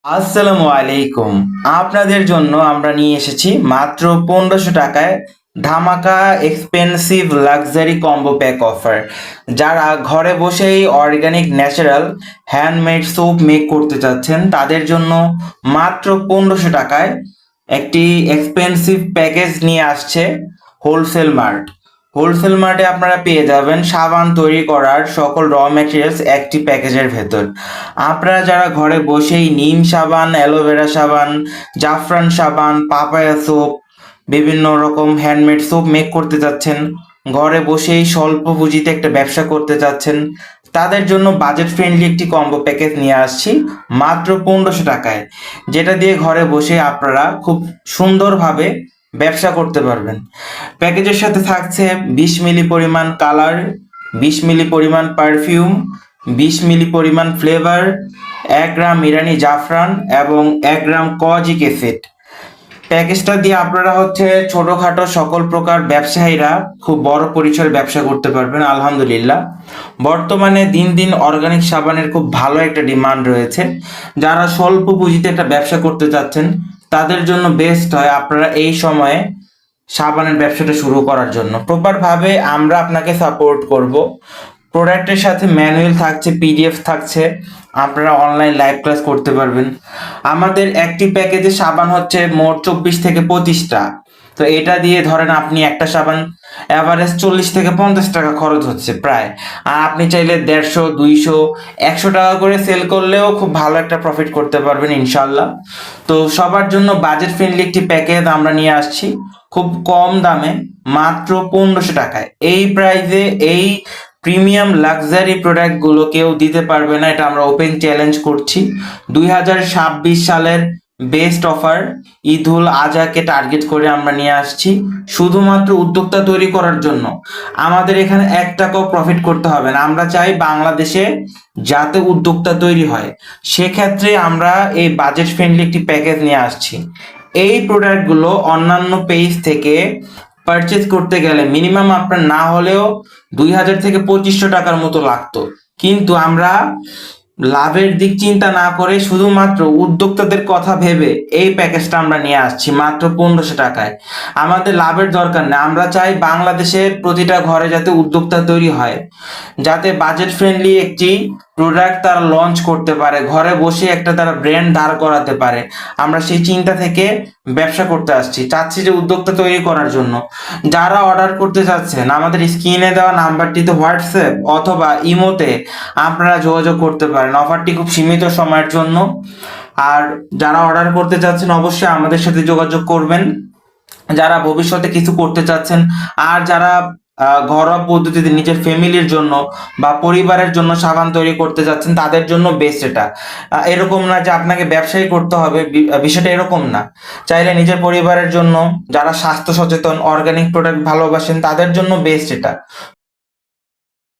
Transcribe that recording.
আসসালামু আলাইকুম। আপনাদের জন্য আমরা নিয়ে এসেছি মাত্র 1500 টাকায় ধামাকা expensive luxury combo pack offer. যারা ঘরে বসেই organic natural handmade soap make করতে চাচ্ছেন তাদের জন্য মাত্র 1500 টাকায় একটি এক্সপেন্সিভ প্যাকেজ নিয়ে আসছে হোলসেল মার্ট। হোলসেল মার্টে আপনারা পেয়ে যাবেন সাবান তৈরি করার সকল র ম্যাটেরিয়ালস একটি প্যাকেজের ভেতর। আপনারা যারা ঘরে বসেই নিম সাবান, অ্যালোভেরা সাবান, জাফরান সাবান, পাপায়া সোপ, বিভিন্ন রকম হ্যান্ডমেড সোপ মেক করতে চাচ্ছেন, ঘরে বসেই স্বল্প পুঁজিতে একটা ব্যবসা করতে চাচ্ছেন, তাদের জন্য বাজেট ফ্রেন্ডলি একটি কম্বো প্যাকেজ নিয়ে আসছি মাত্র 1500 টাকায়, যেটা দিয়ে ঘরে বসে আপনারা খুব সুন্দরভাবে ব্যবসা করতে পারবেন। প্যাকেজের সাথে থাকছে 20 মিলি পরিমাণ কালার, 20 মিলি পরিমাণ পারফিউম, 20 মিলি পরিমাণ ফ্লেভার, 1 গ্রাম ইরানি জাফরান এবং 1 গ্রাম কজিক অ্যাসিড। প্যাকেজটা দিয়ে আপনারা ছোটখাটো সকল প্রকার ব্যবসায়ীরা খুব বড় পরিসরে ব্যবসা করতে পারবেন আলহামদুলিল্লাহ। বর্তমানে দিন দিন অর্গানিক সাবানের খুব ভালো একটা ডিমান্ড রয়েছে। যারা স্বল্প পুঁজিতে একটা ব্যবসা করতে চাচ্ছেন তাদের জন্য বেস্ট হয় আপনারা এই সময়ে সাবানের ব্যবসাটা শুরু করার জন্য। প্রপারভাবে আমরা আপনাকে সাপোর্ট করব। প্রোডাক্টের সাথে ম্যানুয়াল থাকছে, পিডিএফ থাকছে, আপনারা অনলাইন লাইভ ক্লাস করতে পারবেন। আমাদের একটি প্যাকেজে সাবান মোট 24 থেকে 25টা। তো এটা দিয়ে ধরেন আপনি একটা সাবান অ্যাভারেজ 40 থেকে 50 টাকা খরচ হচ্ছে প্রায়। আর আপনি চাইলে 150, 200, 100 টাকা করে সেল করলেও খুব ভালো একটা প্রফিট করতে পারবেন ইনশাল্লাহ। তো সবার জন্য বাজেট ফ্রেন্ডলি একটি প্যাকেজ আমরা নিয়ে আসছি খুব কম দামে, মাত্র 1500 টাকায়। এই প্রাইসে এই প্রিমিয়াম লাক্সারি প্রোডাক্টগুলো কেউ দিতে পারবে না, এটা আমরা ওপেন চ্যালেঞ্জ করছি। 2026 সালের বেস্ট অফার ঈদুল আজহাকে টার্গেট করে আমরা নিয়ে আসছি শুধুমাত্র উদ্যোক্তা তৈরি করার জন্য। আমাদের এখানে 1 টাকাও প্রফিট করতে হবে না। আমরা চাই বাংলাদেশে যাতে উদ্যোক্তা তৈরি হয়, সেক্ষেত্রে আমরা এই বাজেট ফ্রেন্ডলি একটি প্যাকেজ নিয়ে আসছি। এই প্রোডাক্টগুলো অন্যান্য পেজ থেকে পারচেজ করতে গেলে মিনিমাম আপনার না হলেও 2000 থেকে 2500 টাকার মতো লাগতো, কিন্তু আমরা লাভের দিক চিন্তা না করে শুধুমাত্র উদ্যোক্তাদের কথা ভেবে এই প্যাকেজটা আমরা নিয়ে আসছি মাত্র 1500 টাকায়। আমাদের লাভের দরকার নেই, আমরা চাই বাংলাদেশের প্রতিটা ঘরে যাতে উদ্যোক্তা তৈরি হয়, যাতে বাজেট ফ্রেন্ডলি একটি প্রোডাক্ট তারা লঞ্চ করতে পারে, ঘরে বসে একটা তারা ব্র্যান্ড দাঁড় করাতে পারে। আমরা সেই চিন্তা থেকে ব্যবসা করতে চাচ্ছি যে উদ্যোক্তা তৈরি করার জন্য। যারা অর্ডার করতে চাচ্ছেন আমাদের স্ক্রিনে দেওয়া নাম্বারটিতে হোয়াটসঅ্যাপ অথবা ইমোতে আপনারা যোগাযোগ করতে পারেন। অফারটি খুব সীমিত সময়ের জন্য। আর যারা অর্ডার করতে চাচ্ছেন অবশ্যই আমাদের সাথে যোগাযোগ করবেন। যারা ভবিষ্যতে কিছু করতে চাচ্ছেন আর যারা ঘরোয়া পদ্ধতিতে নিজের ফ্যামিলির জন্য বা পরিবারের জন্য সাবান তৈরি করতে যাচ্ছেন তাদের জন্য বেস্ট এটা। এরকম না যে আপনাকে ব্যবসায়ী করতে হবে, বিষয়টা এরকম না। চাইলে নিজের পরিবারের জন্য, যারা স্বাস্থ্য সচেতন, অর্গানিক প্রোডাক্ট ভালোবাসেন তাদের জন্য বেস্ট এটা।